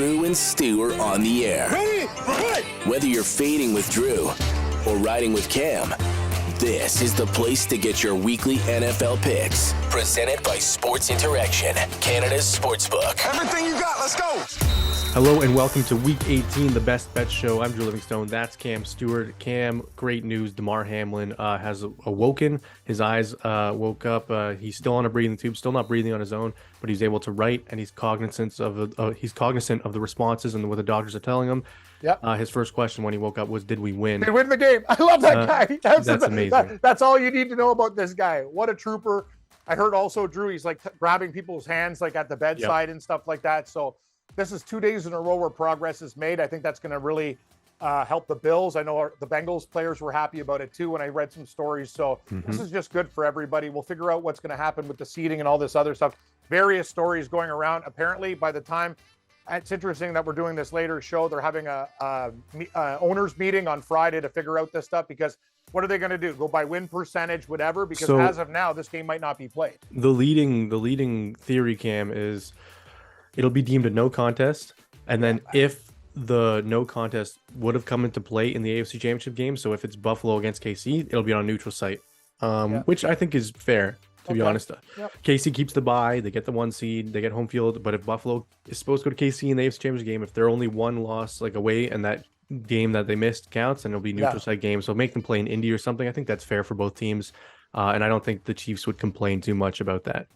Drew and Stu are on the air. Ready? Right. Whether you're fading with Drew or riding with Cam, this is the place to get your weekly NFL picks. Presented by Sports Interaction, Canada's sportsbook. Everything you got, let's go. Hello and welcome to Week 18, the Best Bet Show. I'm Drew Livingstone. That's Cam Stewart. Cam, great news. Demar Hamlin has awoken. His eyes woke up. He's still on a breathing tube, still not breathing on his own, but he's able to write, and he's cognizant of the responses and what the doctors are telling him. Yep. His first question when he woke up was, "Did we win?" They win the game. I love that guy. That's amazing. That's all you need to know about this guy. What a trooper. I heard also, Drew, he's like grabbing people's hands like at the bedside and stuff like that. So this is 2 days in a row where progress is made. I think that's going to really help the Bills. I know the Bengals players were happy about it too when I read some stories. So this is just good for everybody. We'll figure out what's going to happen with the seating and all this other stuff. Various stories going around. Apparently, by the time it's interesting that we're doing this later show, they're having a owners meeting on Friday to figure out this stuff, because what are they going to do? Go by win percentage, whatever? Because as of now, this game might not be played. The leading theory, Cam, is it'll be deemed a no contest, and then if the no contest would have come into play in the AFC Championship game, so if it's Buffalo against KC, it'll be on a neutral site, which I think is fair, to be honest. KC keeps the bye, they get the 1 seed, they get home field, but if Buffalo is supposed to go to KC in the AFC Championship game, if they're only one loss like away and that game that they missed counts, and it'll be neutral site game, so make them play in Indy or something. I think that's fair for both teams, and I don't think the Chiefs would complain too much about that.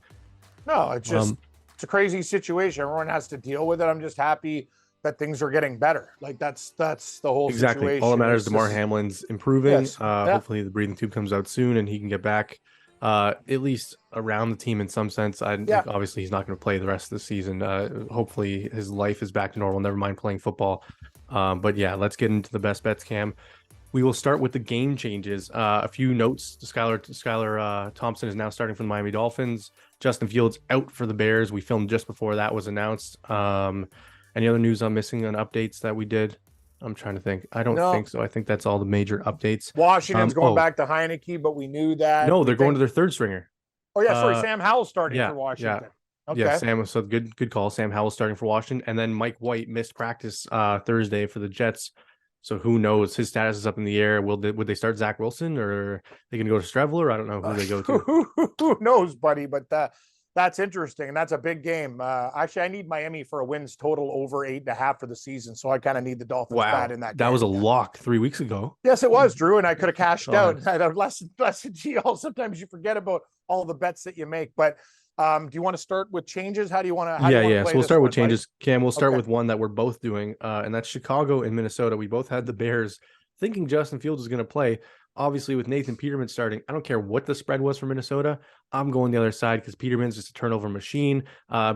No, it's just it's a crazy situation. Everyone has to deal with it. I'm just happy that things are getting better. Like that's the whole situation. All that matters is Demar Hamlin's improving. Hopefully the breathing tube comes out soon and he can get back at least around the team in some sense. Obviously he's not going to play the rest of the season. Hopefully his life is back to normal, never mind playing football. But yeah, let's get into the best bets, Cam. We will start with the game changes. A few notes. Skylar Thompson is now starting for the Miami Dolphins. Justin Fields out for the Bears. We filmed just before that was announced. Any other news I'm missing on updates that we did? I'm trying to think. I don't think so. I think that's all the major updates. Washington's going back to Heineke, but we knew that. No, they're going to their third stringer. Oh, yeah. Sorry, Sam Howell's starting for Washington. Okay. Yeah, Sam. So good call. Sam Howell starting for Washington, and then Mike White missed practice Thursday for the Jets. So who knows? His status is up in the air. Would they start Zach Wilson, or they can go to Streveler? I don't know who they go to. Who knows, buddy? But that's interesting, and that's a big game. Actually, I need Miami for a wins total over 8.5 for the season, so I kind of need the Dolphins bad in that game. That was a lock 3 weeks ago. Yes, it was, Drew, and I could have cashed out. I had less GL. Sometimes you forget about all the bets that you make, but. Do you want to start with changes? How do you want to? So we'll start with changes. Cam, we'll start with one that we're both doing, and that's Chicago and Minnesota. We both had the Bears thinking Justin Fields was going to play. Obviously, with Nathan Peterman starting, I don't care what the spread was for Minnesota. I'm going the other side because Peterman's just a turnover machine.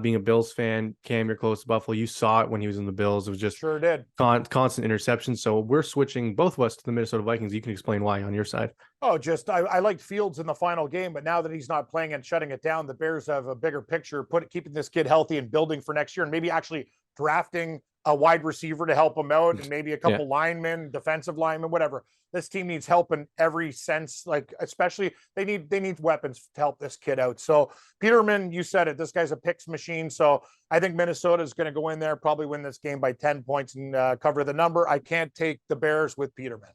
Being a Bills fan, Cam, you're close to Buffalo. You saw it when he was in the Bills. It was just constant interceptions. So we're switching both of us to the Minnesota Vikings. You can explain why on your side. Oh, I liked Fields in the final game, but now that he's not playing and shutting it down, the Bears have a bigger picture, keeping this kid healthy and building for next year, and maybe actually drafting a wide receiver to help him out, and maybe a couple linemen, defensive linemen, whatever. This team needs help in every sense, like especially they need weapons to help this kid out. So Peterman, you said it, this guy's a picks machine. So I think Minnesota is going to go in there, probably win this game by 10 points and cover the number. I can't take the Bears with Peterman.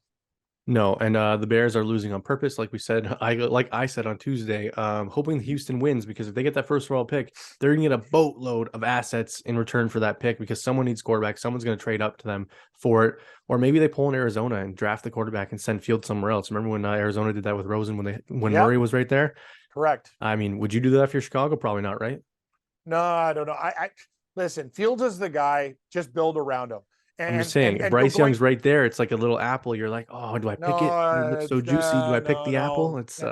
No, and the Bears are losing on purpose, like we said. I said on Tuesday, hoping Houston wins, because if they get that first overall pick, they're going to get a boatload of assets in return for that pick, because someone needs quarterback. Someone's going to trade up to them for it, or maybe they pull in Arizona and draft the quarterback and send Fields somewhere else. Remember when Arizona did that with Rosen when Murray was right there? Correct. I mean, would you do that if you're Chicago? Probably not, right? No, I don't know. I listen. Fields is the guy. Just build around him. I'm just saying, if Bryce Young's right there, it's like a little apple. You're like, oh, do I pick it? It's so juicy. Do I pick the apple? It's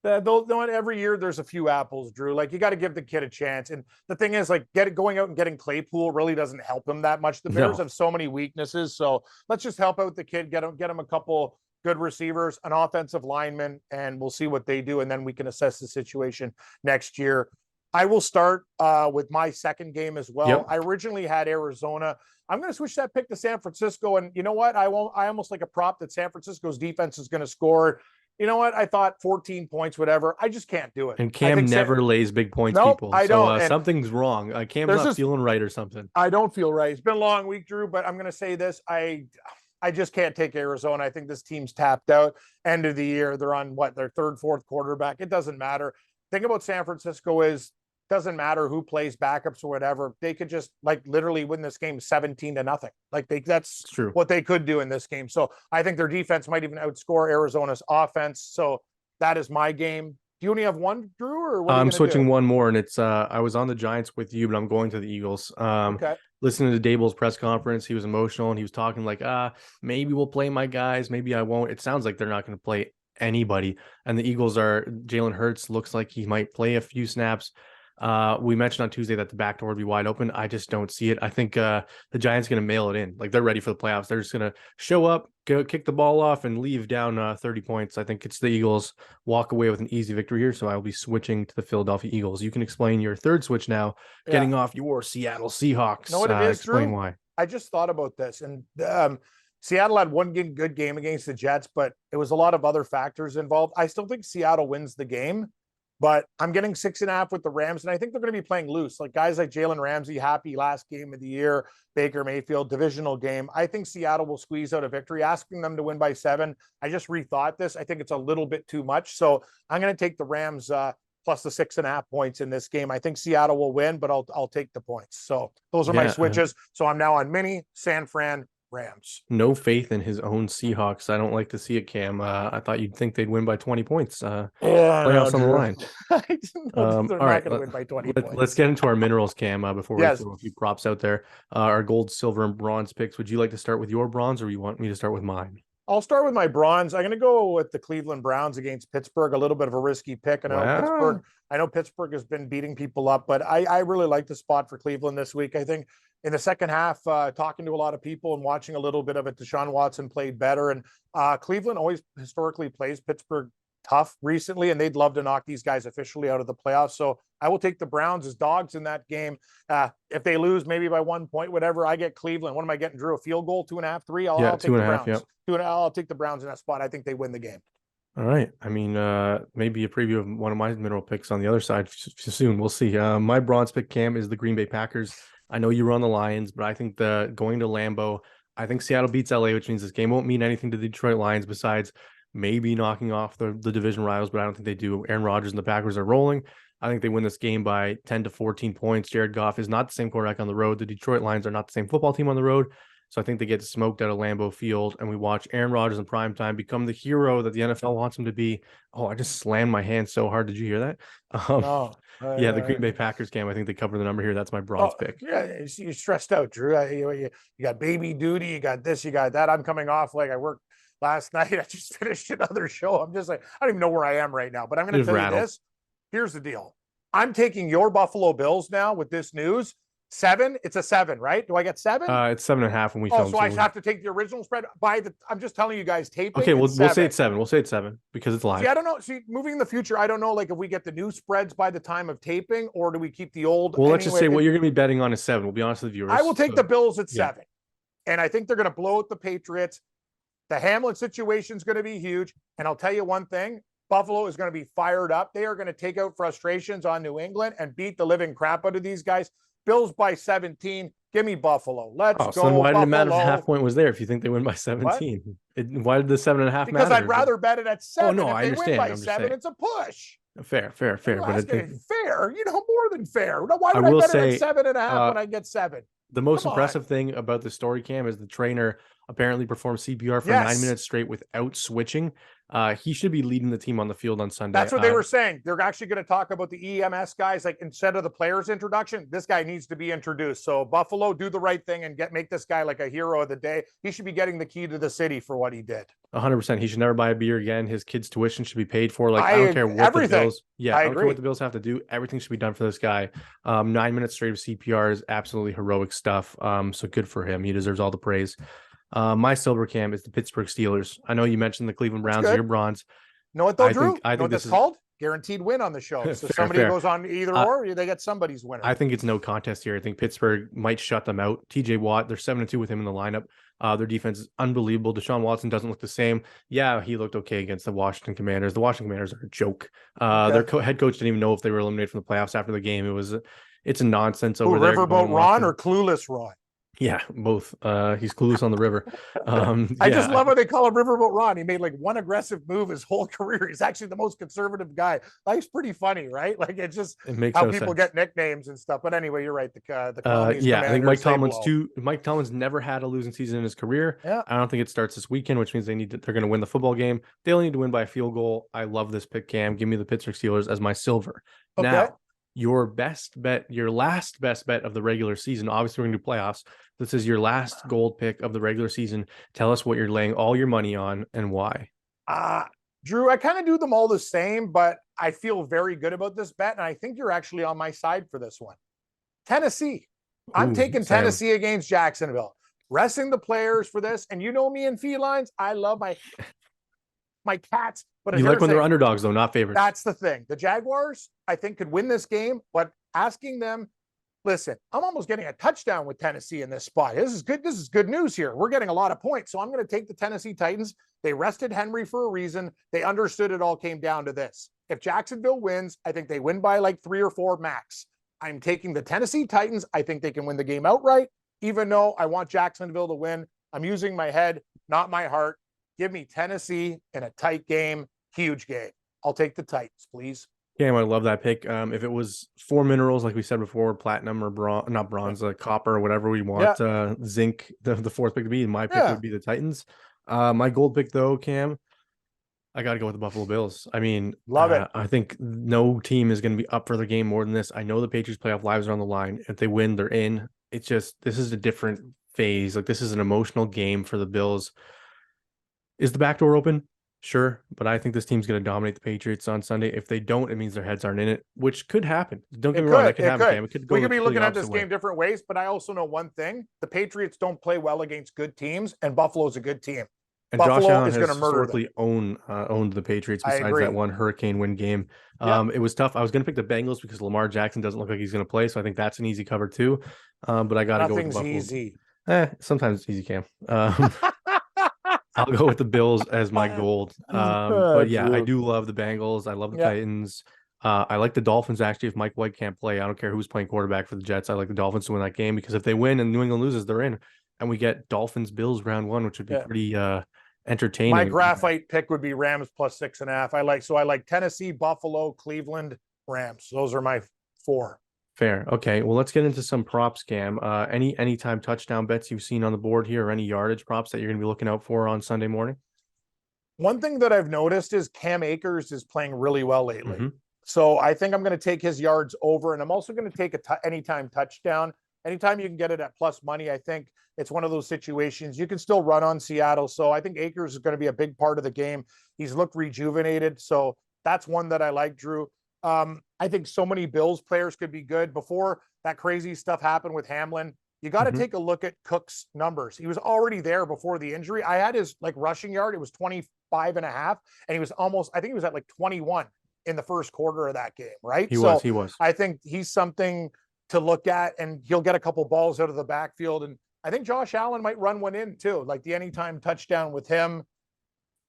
every year there's a few apples, Drew. Like, you got to give the kid a chance. And the thing is, like, going out and getting Claypool really doesn't help him that much. The Bears have so many weaknesses. So let's just help out the kid, get him a couple good receivers, an offensive lineman, and we'll see what they do. And then we can assess the situation next year. I will start with my second game as well. Yep. I originally had Arizona. I'm going to switch that pick to San Francisco. And you know what? I almost like a prop that San Francisco's defense is going to score you know what? I thought 14 points, whatever. I just can't do it. And Cam never lays big points, nope, people. I don't. Something's wrong. Cam's not feeling right or something. I don't feel right. It's been a long week, Drew, but I'm going to say this. I just can't take Arizona. I think this team's tapped out. End of the year, they're on their third, fourth quarterback. It doesn't matter. Thing about San Francisco is doesn't matter who plays backups or whatever. They could just literally win this game 17-0. That's true. What they could do in this game. So I think their defense might even outscore Arizona's offense. So that is my game. Do you only have one, Drew, or what? I'm switching one more, and it's I was on the Giants with you, but I'm going to the Eagles. Okay. Listening to Dable's press conference, he was emotional and he was talking like, maybe we'll play my guys, maybe I won't. It sounds like they're not going to play anybody. And the Eagles Jalen Hurts looks like he might play a few snaps. We mentioned on Tuesday that the back door would be wide open. I just don't see it. I think the Giants going to mail it in. They're ready for the playoffs. They're just going to show up, go kick the ball off, and leave down 30 points. I think it's the Eagles walk away with an easy victory here. So I will be switching to the Philadelphia Eagles. You can explain your third switch now, getting off your Seattle Seahawks. Know what it is, explain Drew? Why. I just thought about this, and Seattle had one good game against the Jets, but it was a lot of other factors involved. I still think Seattle wins the game. But I'm getting 6.5 with the Rams, and I think they're going to be playing loose. Guys like Jalen Ramsey, happy last game of the year, Baker Mayfield, divisional game. I think Seattle will squeeze out a victory. Asking them to win by 7, I just rethought this. I think it's a little bit too much. So I'm going to take the Rams plus the 6.5 points in this game. I think Seattle will win, but I'll take the points. So those are my switches. So I'm now on mini San Fran Rams. No faith in his own Seahawks. I don't like to see it, Cam. I thought you'd think they'd win by 20 points. Playoffs on the line. They're not going to win by 20 points. Let's get into our minerals, Cam, before we throw a few props out there. Our gold, silver, and bronze picks. Would you like to start with your bronze, or you want me to start with mine? I'll start with my bronze. I'm going to go with the Cleveland Browns against Pittsburgh. A little bit of a risky pick. I know Pittsburgh has been beating people up, but I really like the spot for Cleveland this week. I think in the second half, talking to a lot of people and watching a little bit of it, Deshaun Watson played better. And Cleveland always historically plays Pittsburgh tough recently, and they'd love to knock these guys officially out of the playoffs. So I will take the Browns as dogs in that game. If they lose maybe by 1 point, whatever, I get Cleveland. What am I getting, Drew? A field goal, 2.5, 3? I'll take the Browns. I'll take the Browns in that spot. I think they win the game. All right. I mean, maybe a preview of one of my mineral picks on the other side soon. We'll see. My bronze pick, Cam, is the Green Bay Packers. I know you were on the Lions, but I think going to Lambeau, I think Seattle beats LA, which means this game won't mean anything to the Detroit Lions besides maybe knocking off the division rivals, but I don't think they do. Aaron Rodgers and the Packers are rolling. I think they win this game by 10 to 14 points. Jared Goff is not the same quarterback on the road. The Detroit Lions are not the same football team on the road. So I think they get smoked out of Lambeau Field, and we watch Aaron Rodgers in primetime become the hero that the NFL wants him to be. Oh, I just slammed my hand so hard. Did you hear that? The Green Bay Packers game. I think they cover the number here. That's my bronze pick. Yeah, you're stressed out, Drew. You got baby duty. You got this. You got that. I'm coming off I worked last night. I just finished another show. I'm just I don't even know where I am right now. But I'm going to tell you this. Here's the deal. I'm taking your Buffalo Bills now with this news. 7, it's a 7, right? Do I get 7? It's 7.5 when we film. So I have to take the original spread I'm just telling you guys taping. Okay, we'll say it's 7. We'll say it's 7 because it's live. See, I don't know. See, moving in the future, I don't know if we get the new spreads by the time of taping, or do we keep the old? Well, let's just say what you're going to be betting on is 7. We'll be honest with the viewers. I will take the Bills at 7. And I think they're going to blow out the Patriots. The Hamlin situation is going to be huge. And I'll tell you one thing. Buffalo is going to be fired up. They are going to take out frustrations on New England and beat the living crap out of these guys. Bills by 17. Give me Buffalo. Let's go. So then why did it matter if the half point was there if you think they win by 17? Why did the 7.5 matter? Because I'd rather bet it at 7. Oh, no, I understand. They win by 7, it's a push. Fair. But fair, more than fair. Why would I bet it at 7.5 when I get 7? The most impressive thing about the story, Cam, is the trainer apparently performed CPR for 9 minutes straight without switching. He should be leading the team on the field on Sunday. That's what they were saying. They're actually going to talk about the EMS guys. Instead of the player's introduction, this guy needs to be introduced. So Buffalo, do the right thing and make this guy a hero of the day. He should be getting the key to the city for what he did. 100%. He should never buy a beer again. His kids' tuition should be paid for. I don't care what the Bills. Yeah, I don't care what the Bills have to do. Everything should be done for this guy. 9 minutes straight of CPR is absolutely heroic stuff. So good for him. He deserves all the praise. My silver, Cam, is the Pittsburgh Steelers. I know you mentioned the Cleveland Browns, your bronze. Know what though, Drew? I think what this is called? Guaranteed win on the show. So somebody goes on either or, they get somebody's winner. I think it's no contest here. I think Pittsburgh might shut them out. TJ Watt, they're 7-2 with him in the lineup. Their defense is unbelievable. Deshaun Watson doesn't look the same. Yeah, he looked okay against the Washington Commanders. The Washington Commanders are a joke. Their head coach didn't even know if they were eliminated from the playoffs after the game. It's a nonsense over there. Riverboat Ron or Clueless Ron? Yeah, both. He's clueless on the river. I just love how they call him Riverboat Ron. He made like one aggressive move his whole career. He's actually the most conservative guy. Life's pretty funny, right? Like it makes how people get nicknames and stuff. But anyway, you're right. The I think Mike Tomlin's never had a losing season in his career. Yeah. I don't think it starts this weekend, which means they're going to win the football game. They only need to win by a field goal. I love this pick, Cam. Give me the Pittsburgh Steelers as my silver. Okay. Now, your best bet, your last best bet of the regular season. Obviously, we're going to do playoffs. This is your last gold pick of the regular season. Tell us what you're laying all your money on and why. Drew, I kind of do them all the same, but I feel very good about this bet, and I think you're actually on my side for this one. Tennessee. I'm taking Tennessee against Jacksonville. Resting the players for this, and you know me and felines, I love my cats. But you like when they're underdogs, though, not favorites. That's the thing. The Jaguars, I think, could win this game, but asking them, listen, I'm almost getting a touchdown with Tennessee in this spot. This is good. This is good news here. We're getting a lot of points. So I'm going to take the Tennessee Titans. They rested Henry for a reason. They understood it all came down to this. If Jacksonville wins, I think they win by like 3 or 4 max. I'm taking the Tennessee Titans. I think they can win the game outright, even though I want Jacksonville to win. I'm using my head, not my heart. Give me Tennessee in a tight game, huge game. I'll take the Titans, please. Yeah, I love that pick. If it was 4 minerals, like we said before, platinum or not bronze, copper, or whatever we want, zinc, the fourth pick to be, my pick would be the Titans. My gold pick, though, Cam, I got to go with the Buffalo Bills. I mean, love it. I think no team is going to be up for the game more than this. I know the Patriots playoff lives are on the line. If they win, they're in. It's just, this is a different phase. Like, this is an emotional game for the Bills. Is the back door open? Sure, but I think this team's going to dominate the Patriots on Sunday. If they don't, it means their heads aren't in it, which could happen. Don't get me wrong, that could happen. Cam. We could be looking at this game different ways, but I also know one thing. The Patriots don't play well against good teams, and Buffalo's a good team. And Josh Allen has historically owned the Patriots besides that one hurricane win game. It was tough. I was going to pick the Bengals because Lamar Jackson doesn't look like he's going to play, so I think that's an easy cover too. But I got to go with the Buffalo. Nothing's easy. Sometimes it's easy, Cam. I'll go with the Bills as my gold. But yeah, I do love the Bengals. I love the Titans. I like the Dolphins, actually. If Mike White can't play, I don't care who's playing quarterback for the Jets. I like the Dolphins to win that game because if they win and New England loses, they're in. And we get Dolphins-Bills round 1, which would be pretty entertaining. My graphite pick would be Rams plus 6.5. I like Tennessee, Buffalo, Cleveland, Rams. Those are my 4. Fair. Okay. Well, let's get into some props, Cam. Anytime touchdown bets you've seen on the board here, or any yardage props that you're going to be looking out for on Sunday morning? One thing that I've noticed is Cam Akers is playing really well lately. So I think I'm going to take his yards over, and I'm also going to take anytime touchdown. Anytime you can get it at plus money, I think it's one of those situations you can still run on Seattle. So I think Akers is going to be a big part of the game. He's looked rejuvenated. So that's one that I like, Drew. I think so many Bills players could be good. Before that crazy stuff happened with Hamlin, you got to take a look at Cook's numbers. He was already there before the injury. I had his rushing yard. It was 25.5, and he was I think he was at 21 in the first quarter of that game, right? He was. I think he's something to look at, and he'll get a couple balls out of the backfield. And I think Josh Allen might run one in too, like the anytime touchdown with him.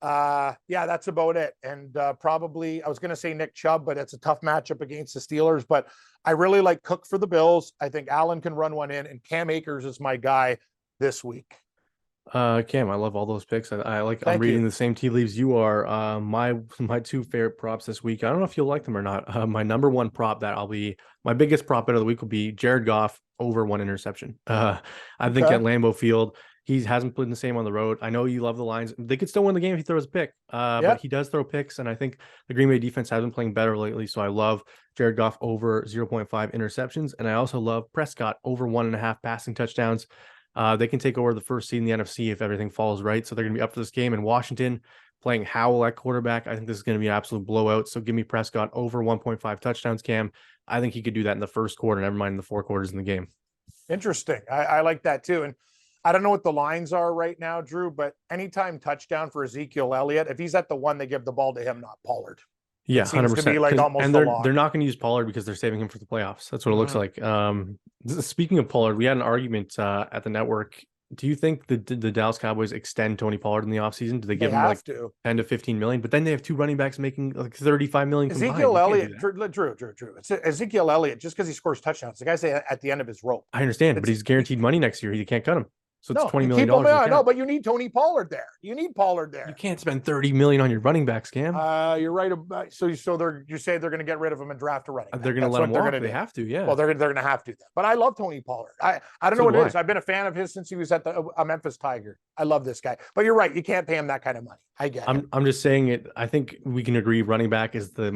That's about it. And probably I was going to say Nick Chubb, but it's a tough matchup against the Steelers. But I really like Cook for the Bills. I think Allen can run one in, and Cam Akers is my guy this week. Cam, I love all those picks. I'm reading the same tea leaves you are. My 2 favorite props this week. I don't know if you'll like them or not. My number 1 prop my biggest prop bet of the week will be Jared Goff over 1 interception. I think at Lambeau Field, he hasn't played the same on the road. I know you love the Lions. They could still win the game if he throws a pick. But he does throw picks, and I think the Green Bay defense has been playing better lately. So I love Jared Goff over 0.5 interceptions, and I also love Prescott over 1.5 passing touchdowns. They can take over the first seed in the NFC if everything falls right. So they're going to be up for this game. And Washington playing Howell at quarterback, I think this is going to be an absolute blowout. So give me Prescott over 1.5 touchdowns, Cam. I think he could do that in the first quarter, never mind in the 4 quarters in the game. Interesting. I like that too. And I don't know what the lines are right now, Drew, but anytime touchdown for Ezekiel Elliott, if he's at the 1, they give the ball to him, not Pollard. Yeah, 100%. And they're not going to use Pollard because they're saving him for the playoffs. That's what it looks like. Speaking of Pollard, we had an argument at the network Do you think the Dallas Cowboys extend Tony Pollard in the offseason? Do they give him like to 10 to 15 million? But then they have 2 running backs making like 35 million combined. Ezekiel Elliott, Drew. Ezekiel Elliott, just because he scores touchdowns, the guy's at the end of his rope. I understand, but he's guaranteed money next year. You can't cut him. So it's $20 million. No, but you need Tony Pollard there. You can't spend $30 million on your running backs, Cam. You're right. So you say they're going to get rid of him and draft a running back. They're going to let him walk. They have to, yeah. Well, they're going to have to. But I love Tony Pollard. I don't know what it is. I've been a fan of his since he was at the Memphis Tiger. I love this guy. But you're right. You can't pay him that kind of money. I get it. I'm just saying it. I think we can agree running back is the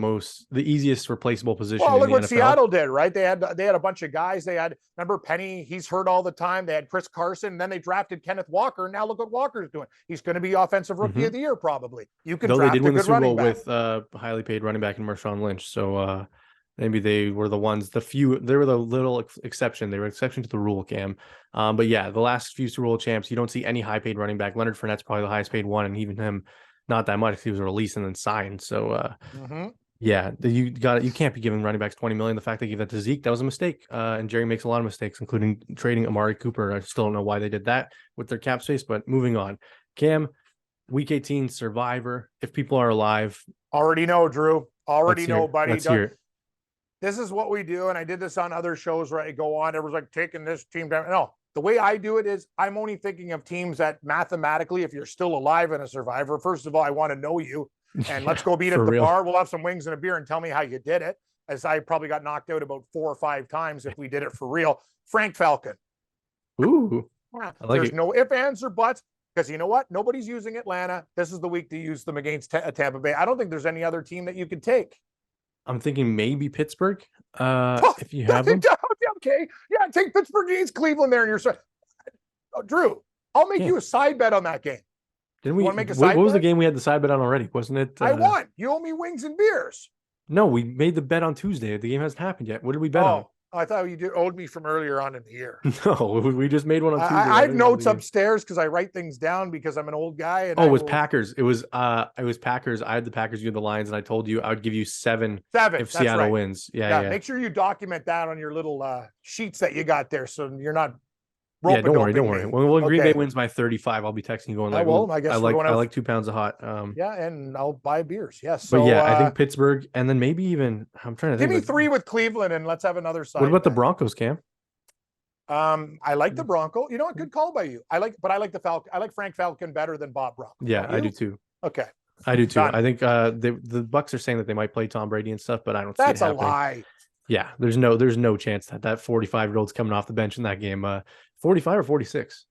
easiest replaceable position. Well, look in the what NFL. Seattle did, right? They had a bunch of guys. Remember Penny? He's hurt all the time. They had Chris Carson. And then they drafted Kenneth Walker. And now look what Walker's doing. He's going to be offensive rookie of the year probably. You can draft they did win the Super Bowl with highly paid running back in Marshawn Lynch. So maybe they were the ones. They were the little exception. They were exception to the rule, Cam. But yeah, the last few Super Bowl champs, you don't see any high paid running back. Leonard Fournette's probably the highest paid one, and even him, not that much. He was released and then signed. So yeah, you can't be giving running backs $20 million. The fact they gave that to Zeke, that was a mistake. And Jerry makes a lot of mistakes, including trading Amari Cooper. I still don't know why they did that with their cap space, but moving on. Cam, Week 18 Survivor. If people are alive, already know, Drew. Already know, buddy. Let's hear it. This is what we do, and I did this on other shows where I go on. It was like taking this team down. No, the way I do it is I'm only thinking of teams that mathematically, if you're still alive in a Survivor, first of all, I want to know you, and let's go meet at the bar. We'll have some wings and a beer and tell me how you did it, as I probably got knocked out about 4 or 5 times if we did it for real. Frank Falcon. Ooh, there's no ifs, ands, or buts. Because you know what? Nobody's using Atlanta. This is the week to use them against Tampa Bay. I don't think there's any other team that you could take. I'm thinking maybe Pittsburgh. If you have them. Okay. Yeah, take Pittsburgh against Cleveland there in your side. Oh, Drew, I'll make you a side bet on that game. Didn't we? Make a side bet? What was the game we had the side bet on already? Wasn't it? I won. You owe me wings and beers. No, we made the bet on Tuesday. The game hasn't happened yet. What did we bet on? I thought you owed me from earlier on in the year. No, we just made one on Tuesday. I have notes upstairs because I write things down because I'm an old guy. And it was Packers. It was Packers. I had the Packers, you had the Lions, and I told you I would give you 7 if Seattle wins. Yeah. Make sure you document that on your little sheets that you got there, so you're not. Yeah, don't worry. When Green Bay wins by 35, I'll be texting you going like, I guess I like 2 pounds of hot. Yeah, and I'll buy beers. Yes. So, but yeah, I think Pittsburgh, and then maybe even I'm trying to think. Give me 3 with Cleveland, and let's have another side. What about the Broncos, Cam? I like the Bronco. You know what? Good call by you. I like the Falcon. I like Frank Falcon better than Bob Bronco. Yeah, I do too. Okay. I do too. I think the Bucks are saying that they might play Tom Brady and stuff, but I don't see it happening. That's a lie. Yeah, there's no chance that 45-year-old's coming off the bench in that game. 45 or 46?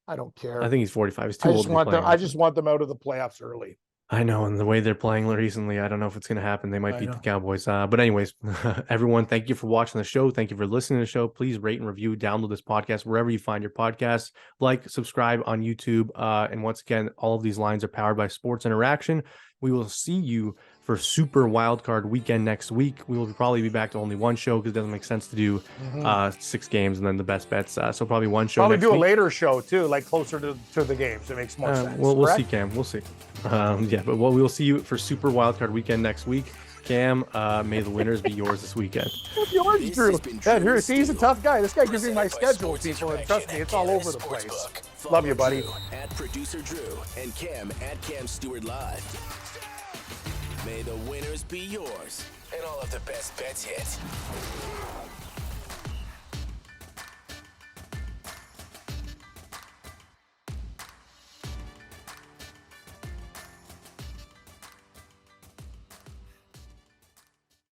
I don't care. I think he's 45. He's too old. I just want them out of the playoffs early. I know, and the way they're playing recently, I don't know if it's going to happen. They might beat the Cowboys. But anyways, everyone, thank you for watching the show. Thank you for listening to the show. Please rate and review, download this podcast wherever you find your podcasts. Like, subscribe on YouTube. And once again, all of these lines are powered by Sports Interaction. We will see you for Super Wildcard Weekend next week. We will probably be back to only one show because it doesn't make sense to do 6 games and then the best bets. So probably one show. Probably do a later show too, like closer to the games. It makes more sense. We'll see, Cam. We'll see. But we'll see you for Super Wildcard Weekend next week. Cam, may the winners be yours this weekend. Yours, Drew. Yeah, he's a tough guy. This guy gives me my schedule, people, and trust me, it's all over the place. Love you, buddy. At Producer Drew and Cam at Cam Stewart Live. May the winners be yours and all of the best bets hit.